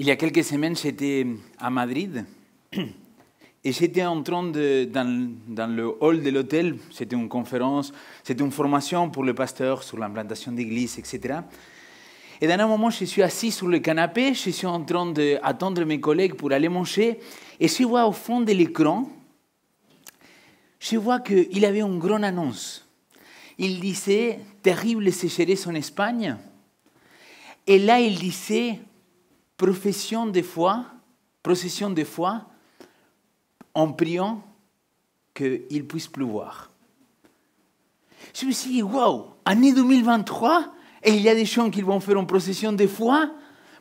Il y a quelques semaines, j'étais à Madrid et j'étais en train dans le hall de l'hôtel, c'était une conférence, c'était une formation pour le pasteur sur l'implantation d'église, etc. Et dans un moment, je suis assis sur le canapé, je suis en train d'attendre mes collègues pour aller manger et je vois au fond de l'écran, je vois qu'il avait une grande annonce. Il disait « Terrible sécheresse en Espagne ». Et là, il disait « Procession de foi, en priant qu'il puisse pleuvoir ». Je me suis dit « Wow, année 2023, et il y a des gens qui vont faire une procession de foi.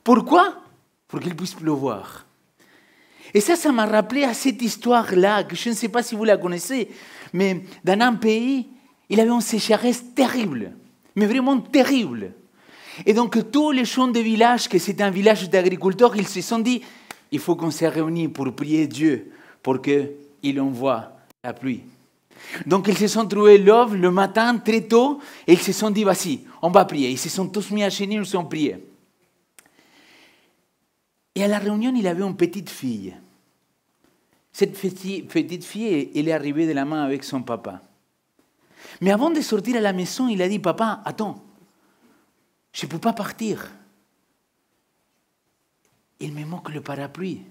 Pourquoi? Pour qu'il puisse pleuvoir ». Et ça m'a rappelé à cette histoire-là, que je ne sais pas si vous la connaissez, mais dans un pays, il y avait une sécheresse terrible, mais vraiment terrible. Et donc, tous les gens de village, que c'était un village d'agriculteurs, ils se sont dit, il faut qu'on se réunisse pour prier Dieu, pour qu'il envoie la pluie. Donc, ils se sont trouvés l'aube le matin, très tôt, et ils se sont dit, vas-y, on va prier. Ils se sont tous mis à genoux, ils se sont priés. Et à la réunion, il avait une petite fille. Cette petite fille, elle est arrivée de la main avec son papa. Mais avant de sortir à la maison, il a dit, papa, attends, je ne peux pas partir. Il me manque le parapluie.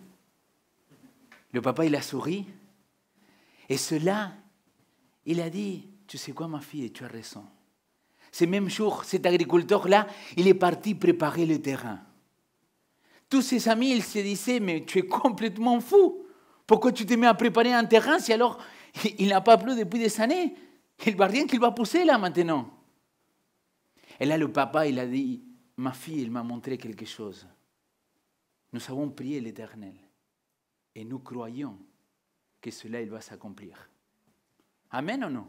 Le papa, il a souri. Et cela, il a dit, tu sais quoi ma fille, tu as raison. Ce même jour, cet agriculteur-là, il est parti préparer le terrain. Tous ses amis, ils se disaient, mais tu es complètement fou. Pourquoi tu te mets à préparer un terrain si alors il n'a pas plu depuis des années? Il ne va rien qu'il va pousser là maintenant. Et là, le papa, il a dit, ma fille, il m'a montré quelque chose. Nous avons prié l'Éternel et nous croyons que cela, il va s'accomplir. Amen ou non?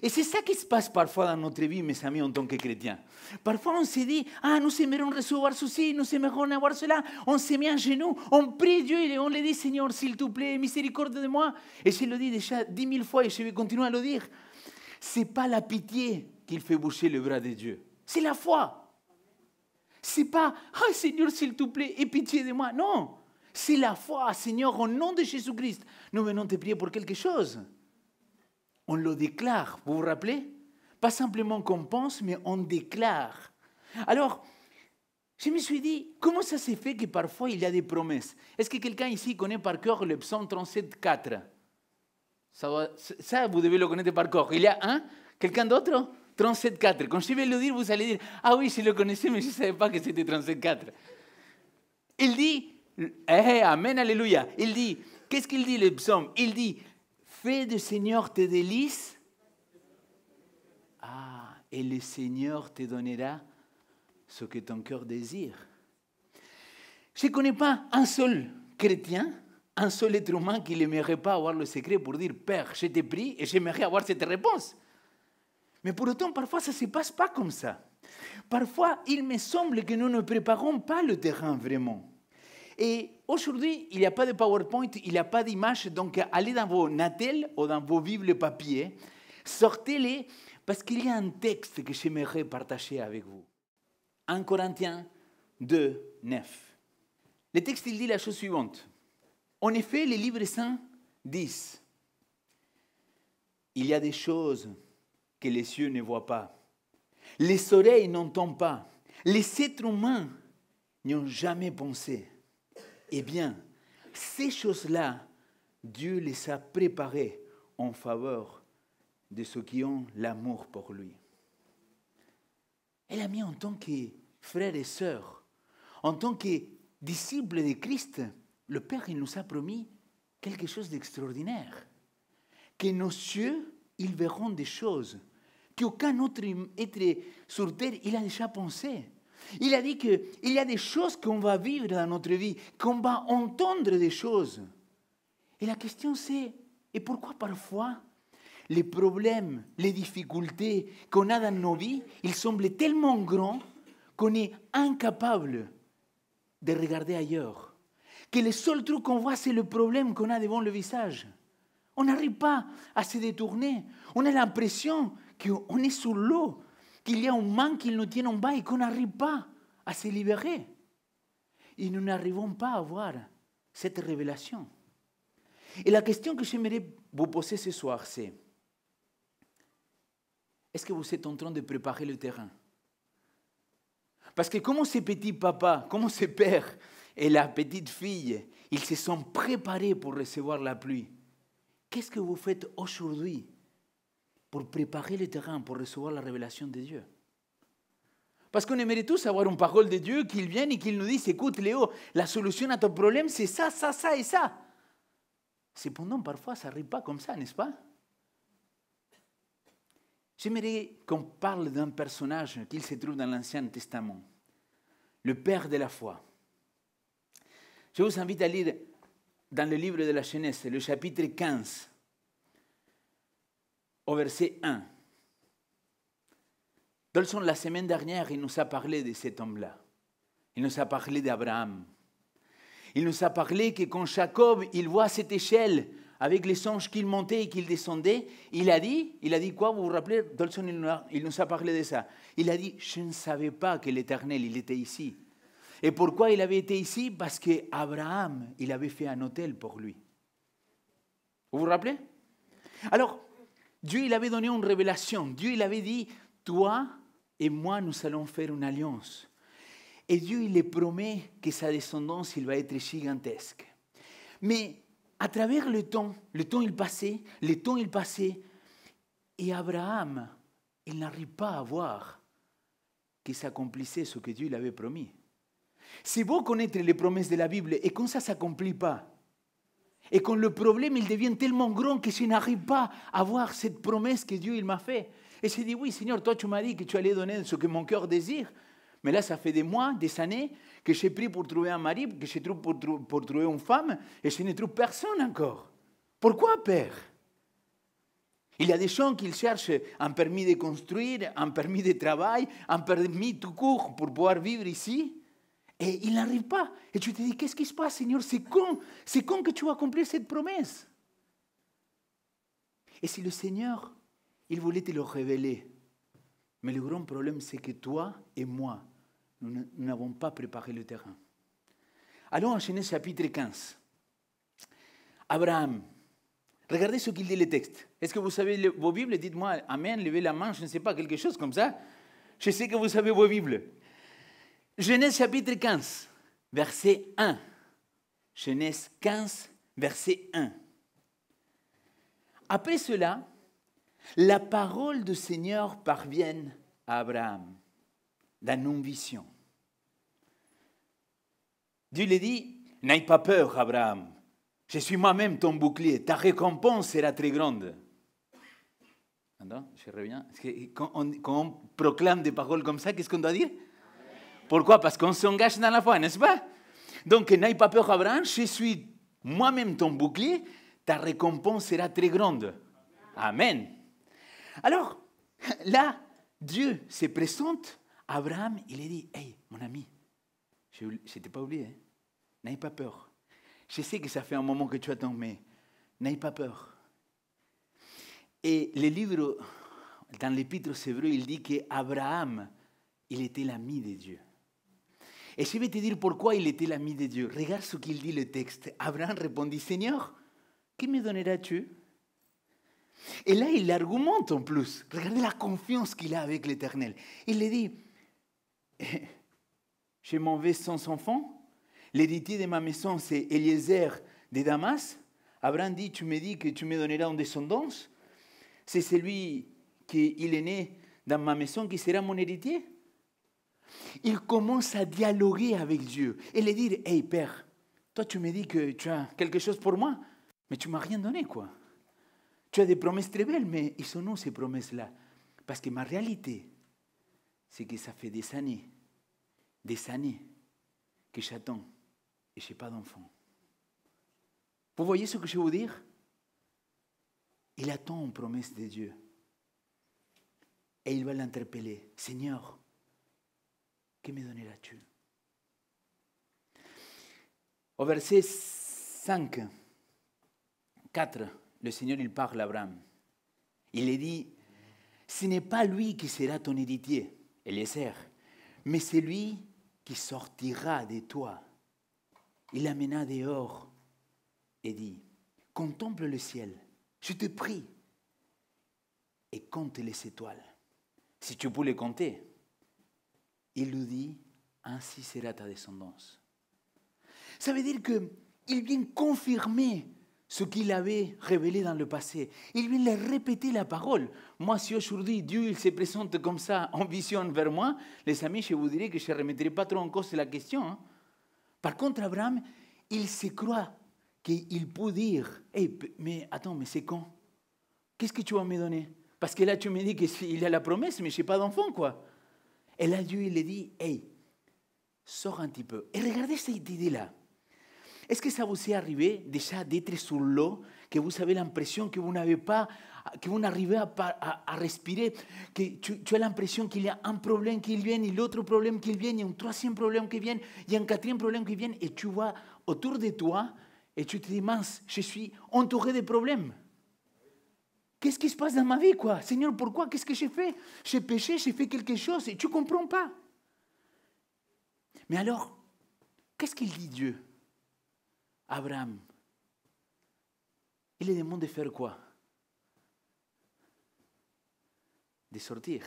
Et c'est ça qui se passe parfois dans notre vie, mes amis, en tant que chrétiens. Parfois, on se dit, nous aimerons recevoir ceci, nous aimerons avoir cela. On se met à genoux, on prie Dieu et on lui dit, Seigneur, s'il te plaît, miséricorde de moi. Et je le dis déjà 10 000 fois et je vais continuer à le dire. Ce n'est pas la pitié qu'il fait bouger le bras de Dieu. C'est la foi. Ce n'est pas, Seigneur, s'il te plaît, aie pitié de moi. Non, c'est la foi. Seigneur, au nom de Jésus-Christ, nous venons te prier pour quelque chose. On le déclare, vous vous rappelez? Pas simplement qu'on pense, mais on déclare. Alors, je me suis dit, comment ça s'est fait que parfois il y a des promesses? Est-ce que quelqu'un ici connaît par cœur le psaume 37, 4? Ça, vous devez le connaître par cœur. Il y a un? Quelqu'un d'autre? 37, 4. Quand je vais le dire, vous allez dire, oui, je le connaissais, mais je ne savais pas que c'était 37, 4. Il dit, Amen, Alléluia. Il dit, qu'est-ce qu'il dit le psaume? Il dit, fais du Seigneur tes délices. Et le Seigneur te donnera ce que ton cœur désire. Je ne connais pas un seul chrétien, un seul être humain qui n'aimerait pas avoir le secret pour dire, Père, je te prie et j'aimerais avoir cette réponse. Mais pour autant, parfois, ça ne se passe pas comme ça. Parfois, il me semble que nous ne préparons pas le terrain vraiment. Et aujourd'hui, il n'y a pas de PowerPoint, il n'y a pas d'image, donc allez dans vos natels ou dans vos bibles papier, sortez-les, parce qu'il y a un texte que j'aimerais partager avec vous. 1 Corinthiens 2, 9. Le texte, il dit la chose suivante. En effet, les livres saints disent, il y a des choses que les yeux ne voient pas, les oreilles n'entendent pas, les êtres humains n'y ont jamais pensé. Eh bien, ces choses-là, Dieu les a préparées en faveur de ceux qui ont l'amour pour lui. Et amis, en tant que frères et sœurs, en tant que disciples de Christ, le Père il nous a promis quelque chose d'extraordinaire. Que nos yeux, ils verront des choses qu'aucun autre être sur terre, il a déjà pensé. Il a dit qu'il y a des choses qu'on va vivre dans notre vie, qu'on va entendre des choses. Et la question c'est, et pourquoi parfois les problèmes, les difficultés qu'on a dans nos vies, ils semblent tellement grands qu'on est incapable de regarder ailleurs. Que le seul truc qu'on voit, c'est le problème qu'on a devant le visage. On n'arrive pas à se détourner. On a l'impression qu'on est sous l'eau, qu'il y a un manque qui nous tient en bas et qu'on n'arrive pas à se libérer. et nous n'arrivons pas à avoir cette révélation. Et la question que j'aimerais vous poser ce soir, c'est, est-ce que vous êtes en train de préparer le terrain? Parce que comme ces petits papas, comme ces pères et la petite fille, ils se sont préparés pour recevoir la pluie. Qu'est-ce que vous faites aujourd'hui pour préparer le terrain, pour recevoir la révélation de Dieu? Parce qu'on aimerait tous avoir une parole de Dieu qu'il vienne et qu'il nous dise, écoute Léo, la solution à ton problème c'est ça, ça, ça et ça. Cependant, parfois, ça n'arrive pas comme ça, n'est-ce pas? J'aimerais qu'on parle d'un personnage qui se trouve dans l'Ancien Testament, le Père de la foi. Je vous invite à lire dans le livre de la Genèse, le chapitre 15, au verset 1. Dolson, la semaine dernière, il nous a parlé de cet homme-là. Il nous a parlé d'Abraham. Il nous a parlé que quand Jacob, il voit cette échelle avec les anges qu'il montait et qu'il descendait, il a dit quoi, vous vous rappelez? Dolson, il nous a parlé de ça. Il a dit, je ne savais pas que l'Éternel, il était ici. Et pourquoi il avait été ici? Parce qu'Abraham, il avait fait un hôtel pour lui. Vous vous rappelez? Alors, Dieu, il avait donné une révélation. Dieu, il avait dit, toi et moi, nous allons faire une alliance. Et Dieu, il lui promet que sa descendance, il va être gigantesque. Mais à travers le temps il passait, et Abraham, il n'arrive pas à voir que s'accomplissait ce que Dieu l'avait promis. C'est beau connaître les promesses de la Bible, et quand ça ne s'accomplit pas, et quand le problème il devient tellement grand que je n'arrive pas à voir cette promesse que Dieu il m'a fait. Et je dis, oui Seigneur, toi tu m'as dit que tu allais donner ce que mon cœur désire. Mais là, ça fait des mois, des années que j'ai pris pour trouver un mari, que j'ai trouvé pour trouver une femme, et je ne trouve personne encore. Pourquoi, Père? Il y a des gens qui cherchent un permis de construire, un permis de travail, un permis tout court pour pouvoir vivre ici, et ils n'arrivent pas. Et tu te dis, qu'est-ce qui se passe, Seigneur? C'est quand que tu vas accomplir cette promesse? Et si le Seigneur, il voulait te le révéler, mais le grand problème, c'est que toi et moi, nous n'avons pas préparé le terrain. Allons en Genèse chapitre 15. Abraham, regardez ce qu'il dit le texte. Est-ce que vous savez vos Bibles? Dites-moi Amen, levez la main, je ne sais pas, quelque chose comme ça. Je sais que vous savez vos Bibles. Genèse chapitre 15, verset 1. Genèse 15, verset 1. Après cela, la parole du Seigneur parvient à Abraham dans une vision. Dieu lui dit, n'aie pas peur, Abraham. Je suis moi-même ton bouclier. Ta récompense sera très grande. Attends, je reviens. Quand on proclame des paroles comme ça, qu'est-ce qu'on doit dire? Pourquoi? Parce qu'on s'engage dans la foi, n'est-ce pas? Donc, n'aie pas peur, Abraham. Je suis moi-même ton bouclier. Ta récompense sera très grande. Amen. Alors, là, Dieu se présente. Abraham, il a dit, hey, mon ami, je ne t'ai pas oublié, hein? N'aie pas peur. Je sais que ça fait un moment que tu attends, mais n'aie pas peur. Et le livre, dans l'Épître aux Hébreux, il dit qu'Abraham, il était l'ami de Dieu. Et je vais te dire pourquoi il était l'ami de Dieu. Regarde ce qu'il dit le texte. Abraham répondit, Seigneur, que me donneras-tu? Et là, il argumente en plus. Regardez la confiance qu'il a avec l'Éternel. Il lui dit, je m'en vais sans enfant. L'héritier de ma maison, c'est Eliezer de Damas. Abraham dit, tu me dis que tu me donneras une descendance. C'est celui qui est né dans ma maison qui sera mon héritier. Il commence à dialoguer avec Dieu et lui dire, hey Père, toi tu me dis que tu as quelque chose pour moi, mais tu ne m'as rien donné, quoi. Tu as des promesses très belles, mais ils sont où ces promesses-là? Parce que ma réalité, c'est que ça fait des années que j'attends et je n'ai pas d'enfant. Vous voyez ce que je veux dire? Il attend une promesse de Dieu. Et il va l'interpeller. Seigneur, que me donneras-tu? Au verset 5, 4, le Seigneur, il parle à Abraham. Il lui dit, ce n'est pas lui qui sera ton héritier, Eliezer, mais c'est lui qui sortira de toi il l'amena dehors et dit, contemple le ciel, je te prie, et compte les étoiles. Si tu peux les compter. Il lui dit, ainsi sera ta descendance. Ça veut dire qu'il vient confirmer ce qu'il avait révélé dans le passé. Il vient répéter la parole. Moi, si aujourd'hui Dieu il se présente comme ça en vision vers moi, les amis, je vous dirais que je ne remettrai pas trop en cause la question. Hein. Par contre, Abraham, il se croit qu'il peut dire, hey, mais attends, mais c'est quand? Qu'est-ce que tu vas me donner? Parce que là, tu me dis qu'il a la promesse, mais je n'ai pas d'enfant, quoi. Et là, Dieu, il lui dit, hey, sors un petit peu. Et regardez cette idée-là. Est-ce que ça vous est arrivé déjà d'être sur l'eau, que vous avez l'impression que vous n'avez pas, que vous n'arrivez à respirer, que tu as l'impression qu'il y a un problème qui vient, et l'autre problème qui vient, et un troisième problème qui vient, et un quatrième problème qui vient, et tu vois autour de toi, et tu te dis, mince, je suis entouré de problèmes. Qu'est-ce qui se passe dans ma vie, quoi? Seigneur, pourquoi? Qu'est-ce que j'ai fait? J'ai péché, j'ai fait quelque chose, et tu ne comprends pas. Mais alors, qu'est-ce qu'il dit Dieu? Abraham, il lui demande de faire quoi? De sortir.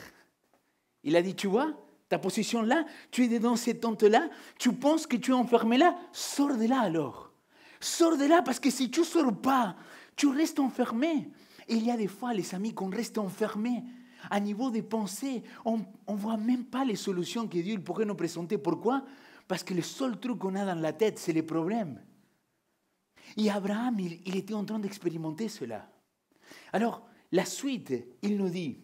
Il a dit, tu vois, ta position là, tu es dans cette tente-là, tu penses que tu es enfermé là, sors de là alors. Sors de là parce que si tu ne sors pas, tu restes enfermé. Et il y a des fois, les amis, qu'on reste enfermé. À niveau des pensées, on ne voit même pas les solutions que Dieu pourrait nous présenter. Pourquoi? Parce que le seul truc qu'on a dans la tête, c'est les problèmes. Et Abraham, il était en train d'expérimenter cela. Alors, la suite, il nous dit,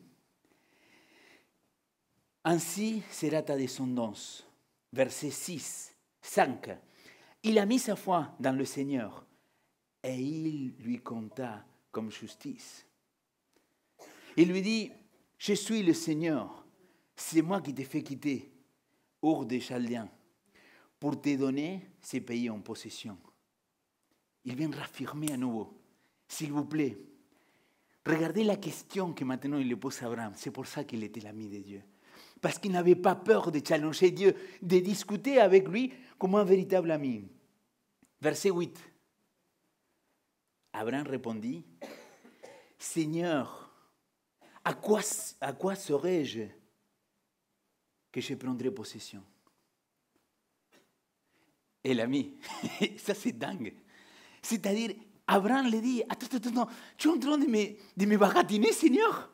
ainsi sera ta descendance. Verset 6, 5. Il a mis sa foi dans le Seigneur et il lui compta comme justice. Il lui dit, je suis le Seigneur, c'est moi qui t'ai fait quitter Ur des Chaldéens pour te donner ces pays en possession. Il vient réaffirmer à nouveau, s'il vous plaît, regardez la question que maintenant il pose à Abraham. C'est pour ça qu'il était l'ami de Dieu. Parce qu'il n'avait pas peur de challenger Dieu, de discuter avec lui comme un véritable ami. Verset 8. Abraham répondit, Seigneur, à quoi serais-je que je prendrai possession? Et l'ami, ça c'est dingue. C'est-à-dire, Abraham lui dit, attends, tu es en train de me baratiner, Seigneur?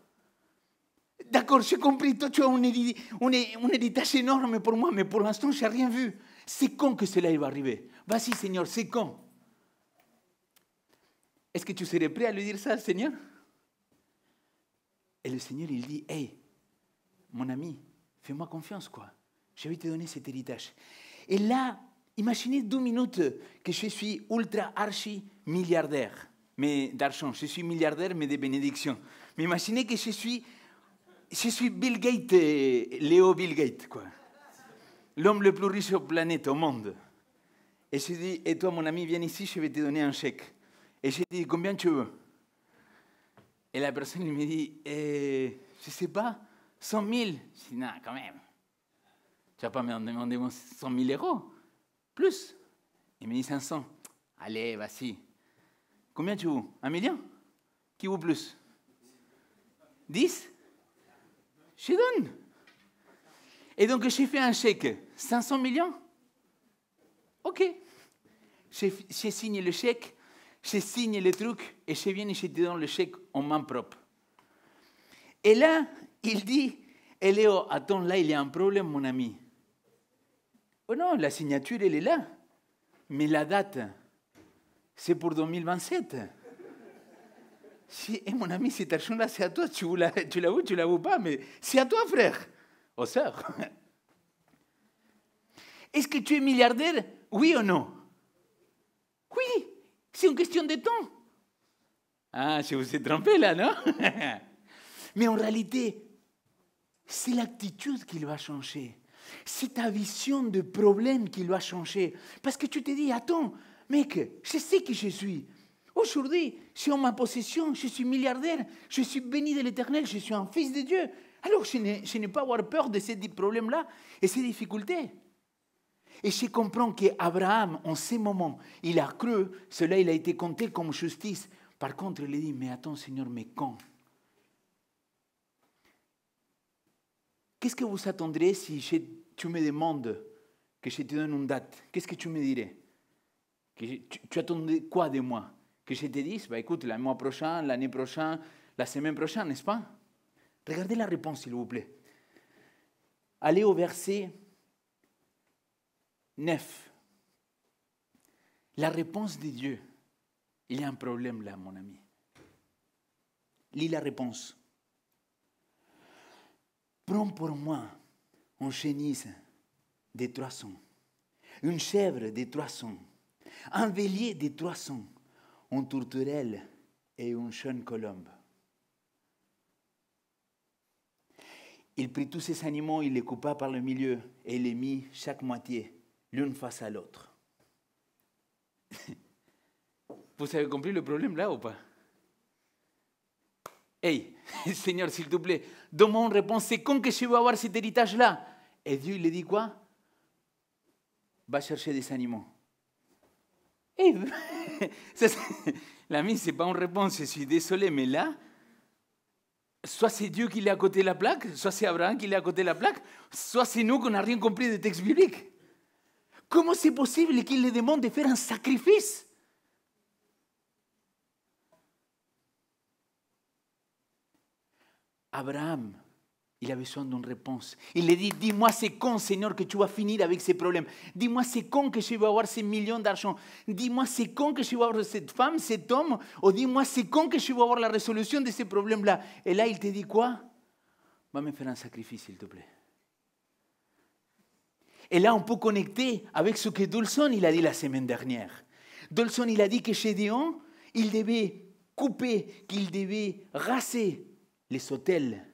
D'accord, j'ai compris, toi tu as un héritage énorme pour moi, mais pour l'instant, je n'ai rien vu. C'est quand que cela va arriver? Vas-y, Seigneur, c'est quand? Est-ce que tu serais prêt à lui dire ça, Seigneur? Et le Seigneur, il dit, hey, mon ami, fais-moi confiance, quoi. Je vais te donner cet héritage. Et là, imaginez 2 minutes que je suis ultra archi milliardaire, mais d'argent. Je suis milliardaire, mais de bénédictions. Mais imaginez que je suis Bill Gates, Léo Bill Gates, quoi. L'homme le plus riche de la planète, au monde. Et je dis, et toi, mon ami, viens ici, je vais te donner un chèque. Et je dis, combien tu veux? Et la personne me dit, je ne sais pas, 100 000. Je dis, non, quand même. Tu ne vas pas me demander 100 000 euros? Plus. Il me dit 500. Allez, vas-y. Combien tu veux? 1 million? Qui veut plus? 10? Je donne. Et donc, j'ai fait un chèque. 500 millions? OK. J'ai signé le chèque, j'ai signé le truc, et je viens et je te donne le chèque en main propre. Et là, il dit, et Léo, attends, là, il y a un problème, mon ami. Oh non, la signature, elle est là. Mais la date, c'est pour 2027. Et mon ami, cet argent-là, c'est à toi. Tu l'as ou tu l'as pas, mais c'est à toi, frère. Oh, sœur. Est-ce que tu es milliardaire? Oui ou non? Oui, c'est une question de temps. Ah, je vous ai trompé là, non? Mais en réalité, c'est l'attitude qui va changer. C'est ta vision de problème qui va changer. Parce que tu te dis, attends, mec, je sais qui je suis. Aujourd'hui, je suis en ma possession, je suis milliardaire, je suis béni de l'Éternel, je suis un fils de Dieu. Alors, je n'ai pas à avoir peur de ces problèmes-là et ces difficultés. Et je comprends qu'Abraham, en ces moments, il a cru, cela il a été compté comme justice. Par contre, il a dit, mais attends Seigneur, mais quand? Qu'est-ce que vous attendrez si tu me demandes que je te donne une date? Qu'est-ce que tu me dirais? Tu attendais quoi de moi? Que je te dise, bah, écoute, le mois prochain, l'année prochaine, la semaine prochaine, n'est-ce pas? Regardez la réponse, s'il vous plaît. Allez au verset 9. La réponse de Dieu. Il y a un problème là, mon ami. Lis la réponse. Prends pour moi une chenille de 300, une chèvre de 300, un bélier de 300, une tourterelle et une jeune colombe. Il prit tous ces animaux, il les coupa par le milieu et les mit chaque moitié, l'une face à l'autre. Vous avez compris le problème là ou pas? Hey, Seigneur, s'il te plaît, donne-moi une réponse, c'est quand que je vais avoir cet héritage-là? Et Dieu, il lui dit quoi? Va chercher des animaux. Hey, l'ami, ce n'est pas une réponse, je suis désolé, mais là, soit c'est Dieu qui l'a à côté de la plaque, soit c'est Abraham qui l'a à côté de la plaque, soit c'est nous qu'on n'a rien compris des textes bibliques. Comment c'est possible qu'il lui demande de faire un sacrifice? Abraham, il a besoin d'une réponse. Il lui dit, dis-moi c'est quand, Seigneur, que tu vas finir avec ces problèmes. Dis-moi c'est quand que je vais avoir ces millions d'argent. Dis-moi c'est quand que je vais avoir cette femme, cet homme. Ou dis-moi c'est quand que je vais avoir la résolution de ces problèmes-là. Et là, il te dit quoi? Va me faire un sacrifice, s'il te plaît. Et là, on peut connecter avec ce que Dolson il a dit la semaine dernière. Dolson, il a dit que Gédéon, il devait couper, qu'il devait raser les autels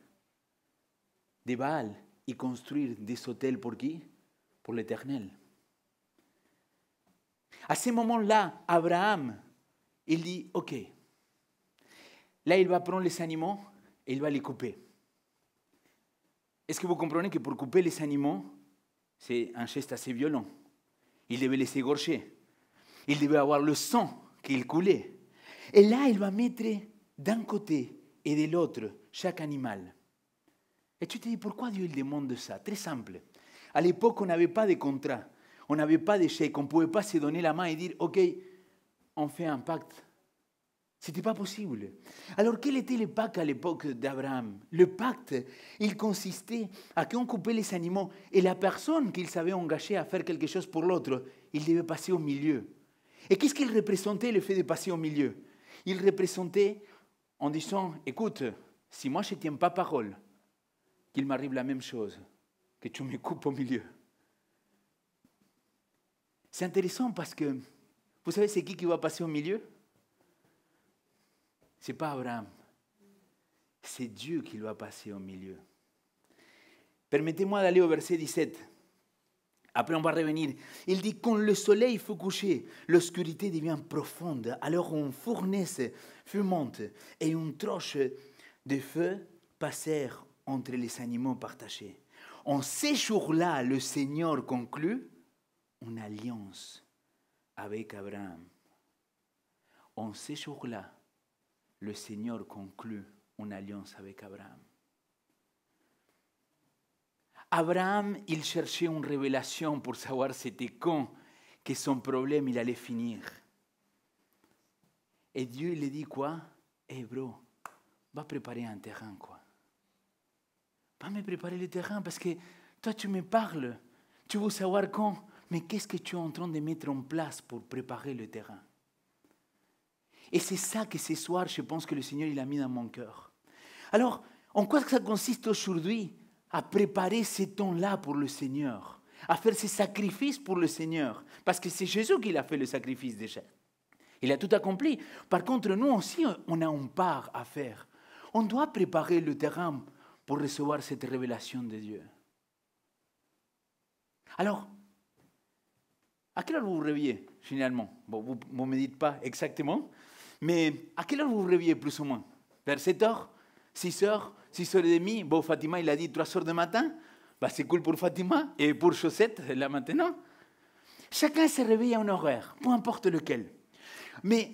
de Baal et construire des autels pour qui? Pour l'Éternel. À ce moment-là, Abraham, il dit, ok, là il va prendre les animaux et il va les couper. Est-ce que vous comprenez que pour couper les animaux, c'est un geste assez violent? Il devait les égorger. Il devait avoir le sang qui coulait. Et là, il va mettre d'un côté et de l'autre chaque animal. Et tu te dis, pourquoi Dieu il demande ça? Très simple. À l'époque, on n'avait pas de contrat, on n'avait pas de chèque, on ne pouvait pas se donner la main et dire, ok, on fait un pacte. Ce n'était pas possible. Alors, quel était le pacte à l'époque d'Abraham? Le pacte, il consistait à qu'on coupait les animaux et la personne qu'il s'avait engagée à faire quelque chose pour l'autre, il devait passer au milieu. Et qu'est-ce qu'il représentait, le fait de passer au milieu? Il représentait en disant, écoute, si moi je ne tiens pas parole, qu'il m'arrive la même chose, que tu me coupes au milieu. C'est intéressant parce que, vous savez c'est qui va passer au milieu? Ce n'est pas Abraham, c'est Dieu qui va passer au milieu. Permettez-moi d'aller au verset 17. Après, on va revenir. Il dit, quand le soleil fut couché, l'obscurité devient profonde. Alors une fournaise fumante et une torche de feu passèrent entre les animaux partagés. En ces jours-là, le Seigneur conclut une alliance avec Abraham. En ces jours-là, le Seigneur conclut une alliance avec Abraham. Abraham, il cherchait une révélation pour savoir c'était quand que son problème il allait finir. Et Dieu lui dit quoi? Eh bro, va préparer un terrain quoi. Va me préparer le terrain parce que toi tu me parles, tu veux savoir quand, mais qu'est-ce que tu es en train de mettre en place pour préparer le terrain? Et c'est ça que ce soir, je pense que le Seigneur il a mis dans mon cœur. Alors, en quoi ça consiste aujourd'hui? À préparer ces temps-là pour le Seigneur, à faire ces sacrifices pour le Seigneur, parce que c'est Jésus qui a fait le sacrifice déjà. Il a tout accompli. Par contre, nous aussi, on a une part à faire. On doit préparer le terrain pour recevoir cette révélation de Dieu. Alors, à quelle heure vous vous réveillez, finalement? Bon, vous ne me dites pas exactement, mais à quelle heure vous vous réveillez, plus ou moins? Vers 7 heures? 6 heures? 6h30, bon, Fatima, il a dit 3 heures du matin. Bah, c'est cool pour Fatima et pour Chaussette, là maintenant. Chacun se réveille à un horaire, peu importe lequel. Mais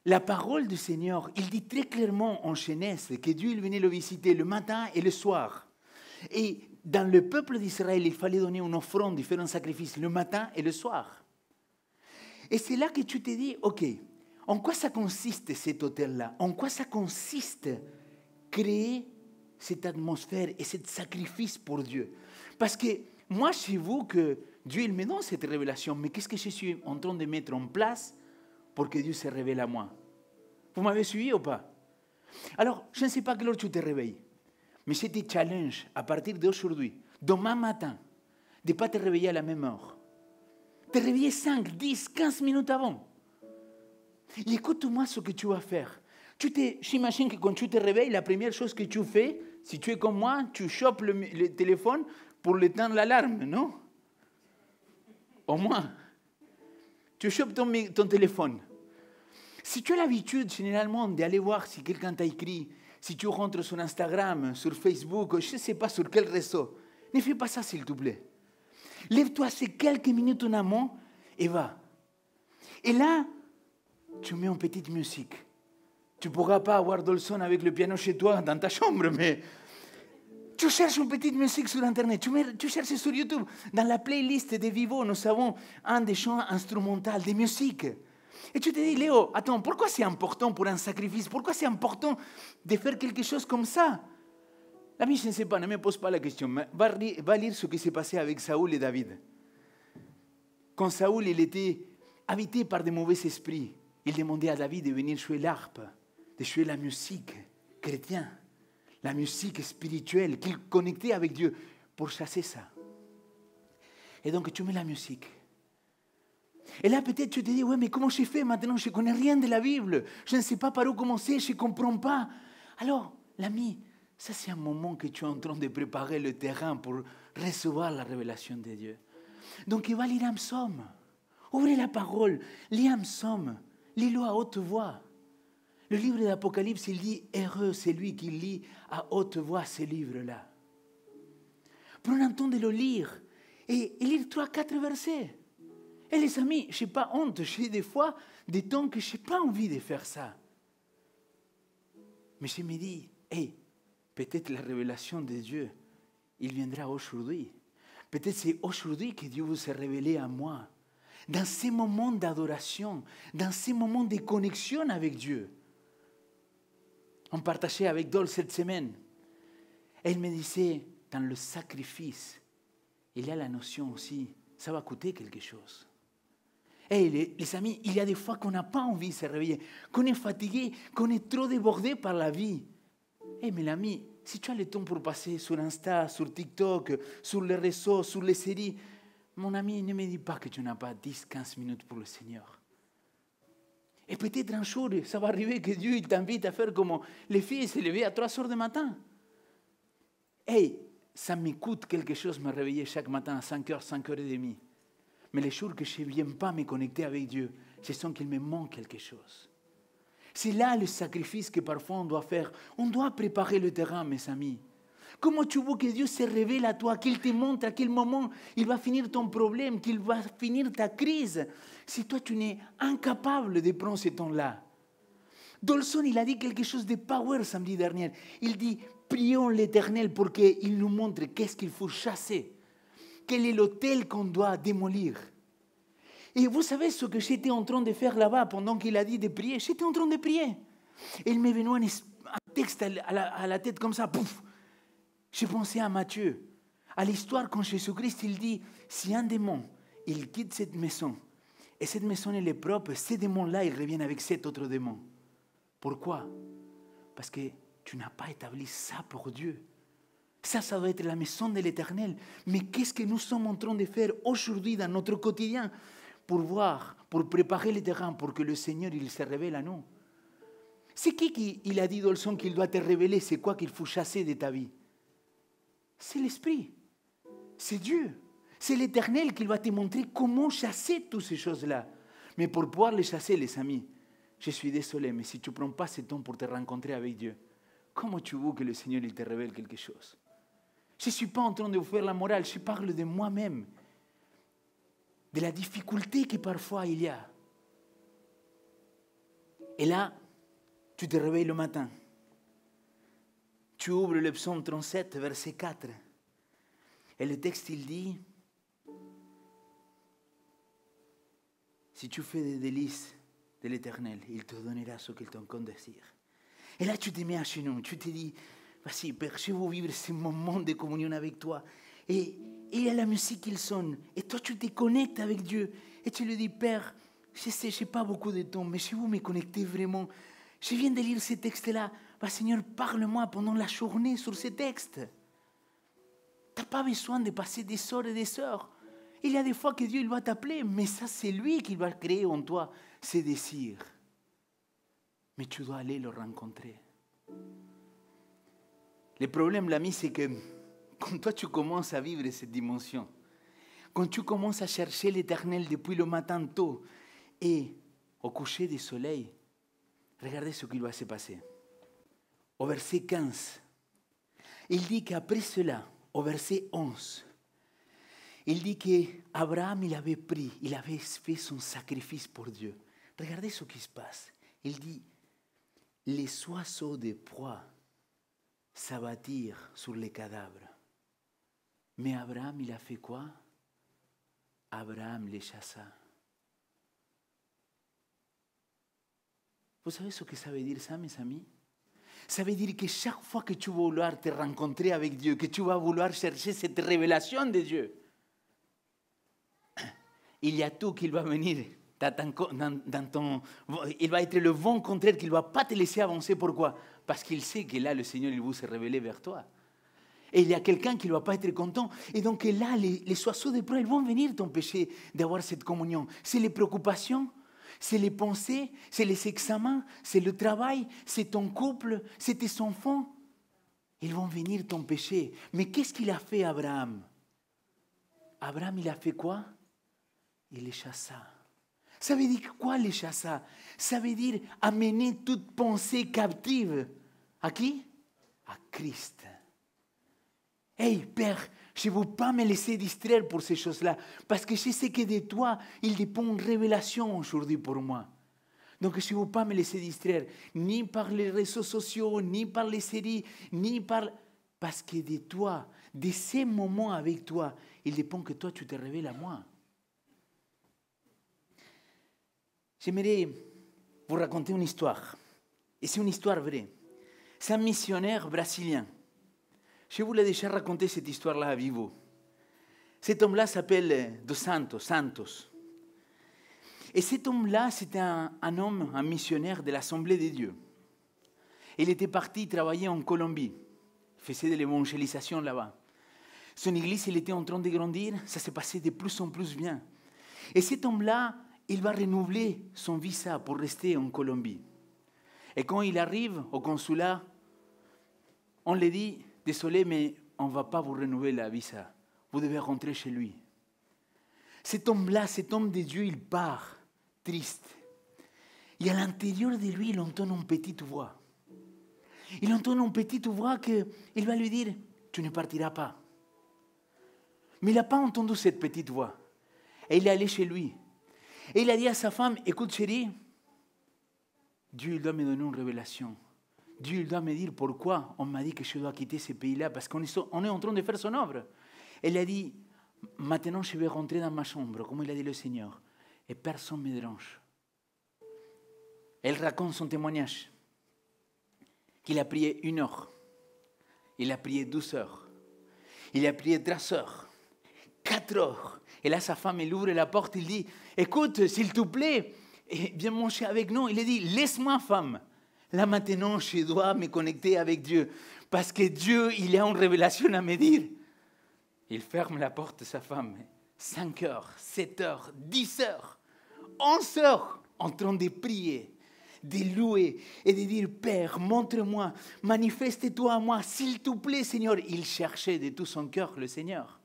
la parole du Seigneur, il dit très clairement en Genèse que Dieu il venait le visiter le matin et le soir. Et dans le peuple d'Israël, il fallait donner une offrande, différents sacrifices, le matin et le soir. Et c'est là que tu te dis, ok, en quoi ça consiste cet hôtel-là? En quoi ça consiste créer cette atmosphère et ce sacrifice pour Dieu? Parce que moi, chez vous, que Dieu il me donne cette révélation, mais qu'est-ce que je suis en train de mettre en place pour que Dieu se révèle à moi? Vous m'avez suivi ou pas? Alors, je ne sais pas à quelle heure tu te réveilles, mais je te challenge à partir d'aujourd'hui, demain matin, de ne pas te réveiller à la même heure. Te réveiller 5, 10, 15 minutes avant. Et écoute-moi ce que tu vas faire. J'imagine que quand tu te réveilles, la première chose que tu fais, si tu es comme moi, tu chopes le téléphone pour éteindre l'alarme, non? Au moins, tu chopes ton téléphone. Si tu as l'habitude, généralement, d'aller voir si quelqu'un t'a écrit, si tu rentres sur Instagram, sur Facebook, je ne sais pas sur quel réseau, ne fais pas ça, s'il te plaît. Lève-toi ces quelques minutes en amont et va. Et là, tu mets une petite musique. Tu ne pourras pas avoir Dolson avec le piano chez toi, dans ta chambre, mais tu cherches une petite musique sur Internet, tu cherches sur YouTube. Dans la playlist de Vivo, nous avons un des chants instrumentaux, des musiques. Et tu te dis, Léo, attends, pourquoi c'est important pour un sacrifice? Pourquoi c'est important de faire quelque chose comme ça? L'ami, je ne sais pas, ne me pose pas la question, mais va lire ce qui s'est passé avec Saoul et David. Quand Saoul il était habité par de mauvais esprits, il demandait à David de venir jouer l'harpe, de jouer la musique chrétienne, la musique spirituelle qu'il connectait avec Dieu pour chasser ça. Et donc tu mets la musique. Et là peut-être tu te dis, ouais, mais comment j'ai fait maintenant? Je ne connais rien de la Bible, je ne sais pas par où commencer, je ne comprends pas. Alors, l'ami, ça c'est un moment que tu es en train de préparer le terrain pour recevoir la révélation de Dieu. Donc il va lire un psaume. Ouvrez la parole, lis un psaume, lis-le à haute voix. Le livre de l'Apocalypse, il dit, heureux c'est lui qui lit à haute voix ce livre-là. Prends un temps de le lire et lire 3-4 versets. Et les amis, je n'ai pas honte, j'ai des fois des temps que je n'ai pas envie de faire ça. Mais je me dis, hey, peut-être la révélation de Dieu, il viendra aujourd'hui. Peut-être c'est aujourd'hui que Dieu vous s'est révélé à moi. Dans ces moments d'adoration, dans ces moments de connexion avec Dieu. On partageait avec Dol cette semaine. Elle me disait, dans le sacrifice, il y a la notion aussi, ça va coûter quelque chose. Et les amis, il y a des fois qu'on n'a pas envie de se réveiller, qu'on est fatigué, qu'on est trop débordé par la vie. Mais l'ami, si tu as le temps pour passer sur Insta, sur TikTok, sur les réseaux, sur les séries, mon ami, ne me dis pas que tu n'as pas 10-15 minutes pour le Seigneur. Et peut-être un jour, ça va arriver que Dieu t'invite à faire comme les filles se lever à 3 heures du matin. Ça me coûte quelque chose me réveiller chaque matin à 5h, 5h30. Mais les jours que je ne viens pas me connecter avec Dieu, je sens qu'il me manque quelque chose. C'est là le sacrifice que parfois on doit faire. On doit préparer le terrain, mes amis. Comment tu veux que Dieu se révèle à toi, qu'il te montre à quel moment il va finir ton problème, qu'il va finir ta crise, si toi tu n'es incapable de prendre ce temps-là? Dolson, il a dit quelque chose de power samedi dernier. Il dit, prions l'Éternel pour qu'il nous montre qu'est-ce qu'il faut chasser. Quel est l'autel qu'on doit démolir? Et vous savez ce que j'étais en train de faire là-bas pendant qu'il a dit de prier? J'étais en train de prier. Et il m'est venu un texte à la tête comme ça. Pouf! J'ai pensé à Matthieu, à l'histoire quand Jésus-Christ, il dit, si un démon, il quitte cette maison, et cette maison elle est propre, ces démons-là, ils reviennent avec 7 autres démons. Pourquoi? Parce que tu n'as pas établi ça pour Dieu. Ça doit être la maison de l'Éternel. Mais qu'est-ce que nous sommes en train de faire aujourd'hui dans notre quotidien pour voir, pour préparer le terrain, pour que le Seigneur il se révèle à nous? C'est qui il a dit dans le son qu'il doit te révéler? C'est quoi qu'il faut chasser de ta vie? C'est l'Esprit. C'est Dieu. C'est l'Éternel qui va te montrer comment chasser toutes ces choses-là. Mais pour pouvoir les chasser, les amis, je suis désolé, mais si tu ne prends pas ce temps pour te rencontrer avec Dieu, comment tu veux que le Seigneur il te révèle quelque chose? Je ne suis pas en train de vous faire la morale, je parle de moi-même. de la difficulté que parfois il y a. Et là, tu te réveilles le matin. Tu ouvres le psaume 37, verset 4. Et le texte, il dit, si tu fais des délices de l'Éternel, il te donnera ce qu'il ton désire. Et là, tu te mets à genoux, tu te dis, vas-y, Père, je veux vivre ce moment de communion avec toi. Et il y a la musique qui sonne. Et toi, tu te connectes avec Dieu. Et tu lui dis, Père, je sais, je n'ai pas beaucoup de temps, mais je veux me connecter vraiment. Je viens de lire ce texte-là. Bah, Seigneur, parle-moi pendant la journée sur ce texte. Tu n'as pas besoin de passer des heures et des heures. Il y a des fois que Dieu il va t'appeler, mais ça, c'est lui qui va créer en toi ces désirs. Mais tu dois aller le rencontrer. Le problème, l'ami, c'est que quand toi, tu commences à vivre cette dimension, quand tu commences à chercher l'Éternel depuis le matin tôt et au coucher du soleil, regardez ce qui va se passer. Au verset 15, il dit qu'après cela, au verset 11, il dit qu'Abraham, il avait fait son sacrifice pour Dieu. Regardez ce qui se passe. Il dit, les oiseaux de proie s'abattirent sur les cadavres. Mais Abraham, il a fait quoi? Abraham les chassa. Vous savez ce que ça veut dire ça, mes amis? Ça veut dire que chaque fois que tu vas vouloir te rencontrer avec Dieu, que tu vas vouloir chercher cette révélation de Dieu, il y a tout qui va venir dans ton... Il va être le vent contraire qu'il ne va pas te laisser avancer. Pourquoi? Parce qu'il sait que là, le Seigneur, il va se révéler vers toi. Et il y a quelqu'un qui ne va pas être content. Et donc là, les oiseaux de proie, ils vont venir t'empêcher d'avoir cette communion. C'est les préoccupations, c'est les pensées, c'est les examens, c'est le travail, c'est ton couple, c'est tes enfants. Ils vont venir t'empêcher. Mais qu'est-ce qu'il a fait Abraham? Abraham, il a fait quoi? Il les chassa. Ça veut dire quoi les chassa? Ça veut dire amener toute pensée captive. À qui? À Christ. Hey, Père, je ne veux pas me laisser distraire pour ces choses-là, parce que je sais que de toi, il dépend une révélation aujourd'hui pour moi. Donc, je ne veux pas me laisser distraire, ni par les réseaux sociaux, ni par les séries, ni par... Parce que de toi, de ces moments avec toi, il dépend que toi, tu te révèles à moi. J'aimerais vous raconter une histoire. Et c'est une histoire vraie. C'est un missionnaire brésilien. Je vous l'ai déjà raconté cette histoire-là à Vivo. Cet homme-là s'appelle Dos Santos. Et cet homme-là, c'était un homme, un missionnaire de l'Assemblée de Dieu. Il était parti travailler en Colombie. Il faisait de l'évangélisation là-bas. Son église, elle était en train de grandir. Ça se passait de plus en plus bien. Et cet homme-là, il va renouveler son visa pour rester en Colombie. Et quand il arrive au consulat, on lui dit, désolé, mais on ne va pas vous renouveler la visa. Vous devez rentrer chez lui. Cet homme-là, cet homme de Dieu, il part triste. Et à l'intérieur de lui, il entend une petite voix. Il entend une petite voix qu'il va lui dire, tu ne partiras pas. Mais il n'a pas entendu cette petite voix. Et il est allé chez lui. Et il a dit à sa femme, écoute chérie, Dieu il doit me donner une révélation. Dieu il doit me dire pourquoi on m'a dit que je dois quitter ce pays-là, parce qu'on est en train de faire son œuvre. Elle a dit, maintenant je vais rentrer dans ma chambre, comme il a dit le Seigneur, et personne ne me dérange. Elle raconte son témoignage, qu'il a prié 1 heure, il a prié 12 heures, il a prié 3 heures, 4 heures. Et là, sa femme, elle ouvre la porte, il dit, écoute, s'il te plaît, viens manger avec nous. Il a dit, laisse-moi, femme. Là, maintenant, je dois me connecter avec Dieu. Parce que Dieu, il a une révélation à me dire. Il ferme la porte de sa femme. 5 heures, 7 heures, 10 heures, 11 heures, en train de prier, de louer et de dire, Père, montre-moi, manifeste-toi à moi, s'il te plaît, Seigneur. Il cherchait de tout son cœur le Seigneur.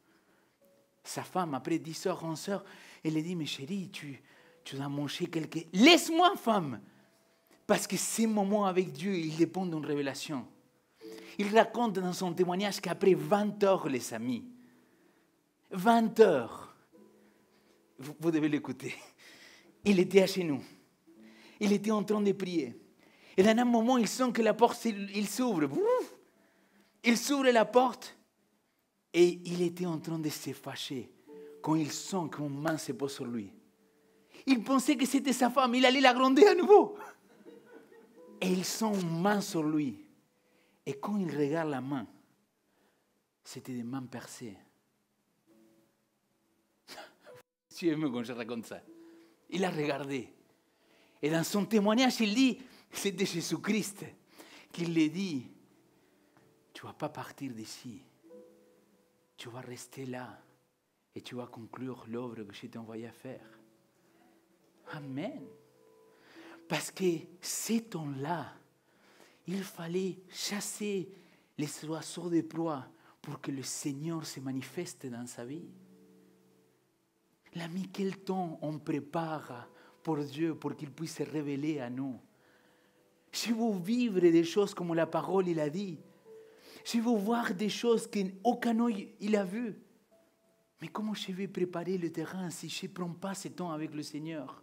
Sa femme, après 10 heures, 11 heures, elle lui dit, mais chérie, tu dois manger quelque... Laisse-moi, femme, parce que ces moments avec Dieu, ils dépendent d'une révélation. Il raconte dans son témoignage qu'après 20 heures, les amis, 20 heures, vous devez l'écouter. Il était à genoux. Il était en train de prier. Et dans un moment, il sent que la porte, il s'ouvre. Il s'ouvre la porte. Et il était en train de se fâcher quand il sent qu'une main se pose sur lui. Il pensait que c'était sa femme. Il allait la gronder à nouveau. Et il sent une main sur lui. Et quand il regarde la main, c'était des mains percées. Tu aimes quand je raconte ça. Il a regardé. Et dans son témoignage, il dit, c'était Jésus-Christ qui lui dit, tu ne vas pas partir d'ici. Tu vas rester là et tu vas conclure l'œuvre que je t'ai envoyé à faire. Amen. Parce que ces temps-là, il fallait chasser les oiseaux de proie pour que le Seigneur se manifeste dans sa vie. L'ami, quel temps on prépare pour Dieu, pour qu'il puisse se révéler à nous. Je veux vivre des choses comme la parole il a dit. Je veux voir des choses qu'aucun œil il a vues. Mais comment je vais préparer le terrain si je ne prends pas ce temps avec le Seigneur?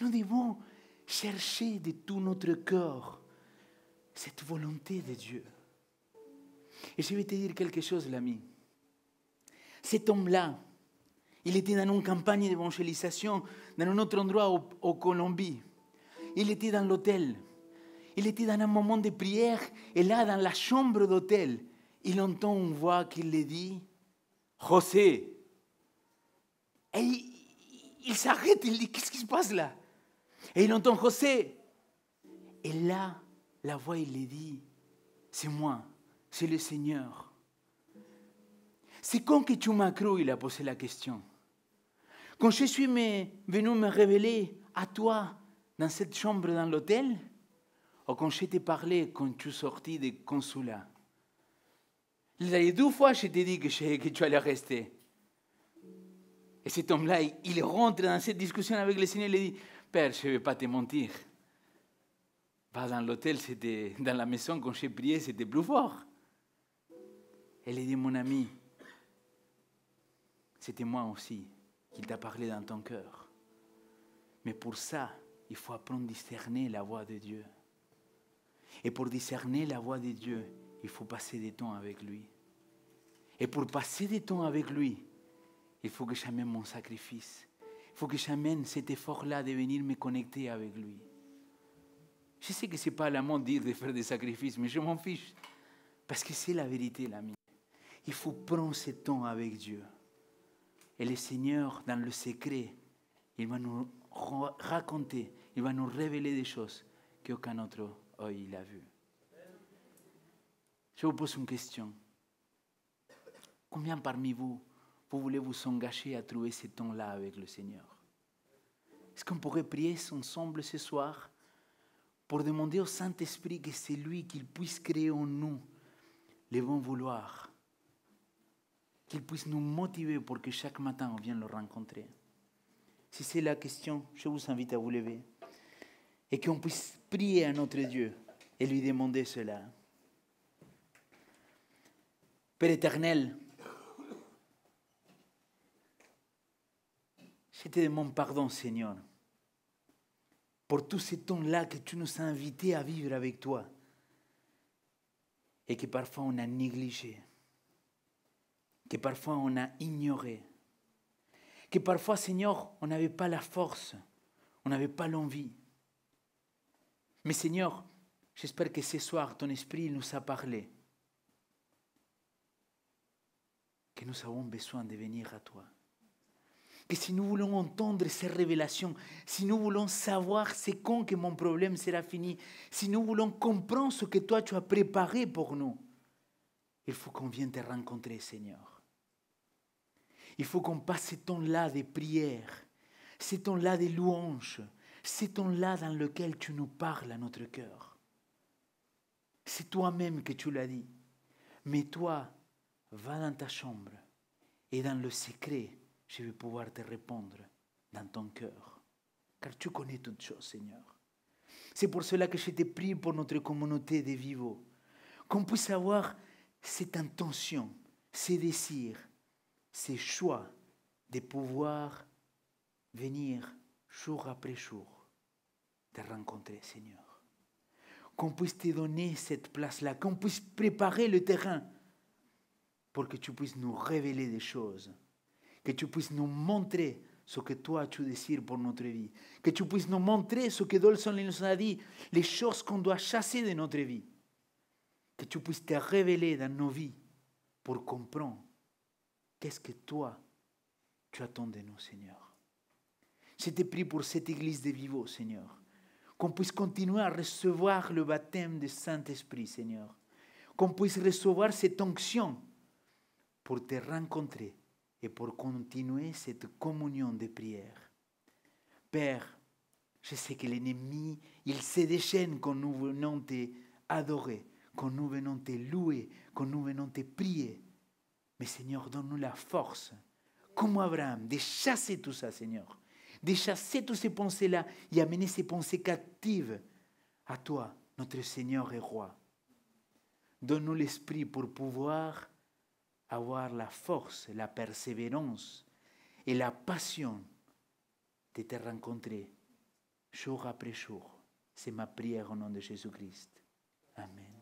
Nous devons chercher de tout notre cœur cette volonté de Dieu. Et je vais te dire quelque chose, l'ami. Cet homme-là, il était dans une campagne d'évangélisation dans un autre endroit au Colombie. Il était dans l'hôtel. Il était dans un moment de prière. Et là, dans la chambre d'hôtel, il entend une voix qui lui dit « José ». Et il s'arrête, il dit « Qu'est-ce qui se passe là ?» Et il entend « José ». Et là, la voix, il lui dit « C'est moi, c'est le Seigneur ». C'est quand que tu m'as cru, il a posé la question. Quand je suis venu me révéler à toi dans cette chambre dans l'hôtel, ou quand je t'ai parlé quand tu es sorti du consulat. Les 2 fois, je t'ai dit que tu allais rester. Et cet homme-là, il rentre dans cette discussion avec le Seigneur et il dit, Père, je ne vais pas te mentir. Va dans l'hôtel, dans la maison, quand j'ai prié, c'était plus fort. Elle dit, mon ami, c'était moi aussi qui t'a parlé dans ton cœur. Mais pour ça, il faut apprendre à discerner la voix de Dieu. Et pour discerner la voix de Dieu, il faut passer du temps avec lui. Et pour passer du temps avec lui, il faut que j'amène mon sacrifice. Il faut que j'amène cet effort-là de venir me connecter avec lui. Je sais que ce n'est pas à la mode de faire des sacrifices, mais je m'en fiche. Parce que c'est la vérité, l'ami. Il faut prendre ce temps avec Dieu. Et le Seigneur, dans le secret, il va nous raconter, il va nous révéler des choses qu'aucun autre œil n'a vues. Je vous pose une question. Combien parmi vous voulez vous engager à trouver ce temps-là avec le Seigneur? Est-ce qu'on pourrait prier ensemble ce soir pour demander au Saint-Esprit que c'est lui qu'il puisse créer en nous le bon vouloir, qu'il puisse nous motiver pour que chaque matin on vienne le rencontrer? Si c'est la question, je vous invite à vous lever et qu'on puisse prier à notre Dieu et lui demander cela. Père éternel, je te demande pardon, Seigneur, pour tous ces temps-là que tu nous as invités à vivre avec toi et que parfois on a négligé, que parfois on a ignoré, que parfois, Seigneur, on n'avait pas la force, on n'avait pas l'envie. Mais Seigneur, j'espère que ce soir, ton esprit nous a parlé, que nous avons besoin de venir à toi. Que si nous voulons entendre ces révélations, si nous voulons savoir c'est quand que mon problème sera fini, si nous voulons comprendre ce que toi tu as préparé pour nous, il faut qu'on vienne te rencontrer, Seigneur. Il faut qu'on passe ce temps-là de prière, ce temps-là de louange, ce temps-là dans lequel tu nous parles à notre cœur. C'est toi-même que tu l'as dit. Mais toi, va dans ta chambre et dans le secret, je vais pouvoir te répondre dans ton cœur. Car tu connais toutes choses, Seigneur. C'est pour cela que je te prie pour notre communauté de vivants. Qu'on puisse avoir cette intention, ces désirs, ces choix de pouvoir venir jour après jour te rencontrer, Seigneur. Qu'on puisse te donner cette place-là, qu'on puisse préparer le terrain pour que tu puisses nous révéler des choses, que tu puisses nous montrer ce que toi tu désires pour notre vie, que tu puisses nous montrer ce que Dolson nous a dit, les choses qu'on doit chasser de notre vie, que tu puisses te révéler dans nos vies pour comprendre qu'est-ce que toi tu attends de nous, Seigneur. Je te prie pour cette église de Vivo, Seigneur, qu'on puisse continuer à recevoir le baptême du Saint-Esprit, Seigneur, qu'on puisse recevoir cette onction pour te rencontrer et pour continuer cette communion de prière. Père, je sais que l'ennemi, il se déchaîne quand nous venons t'adorer, quand nous venons te louer, quand nous venons te prier. Mais Seigneur, donne-nous la force, comme Abraham, de chasser tout ça, Seigneur, de chasser toutes ces pensées-là et amener ces pensées captives à toi, notre Seigneur et Roi. Donne-nous l'esprit pour pouvoir avoir la force, la persévérance et la passion de te rencontrer jour après jour. C'est ma prière au nom de Jésus-Christ. Amen.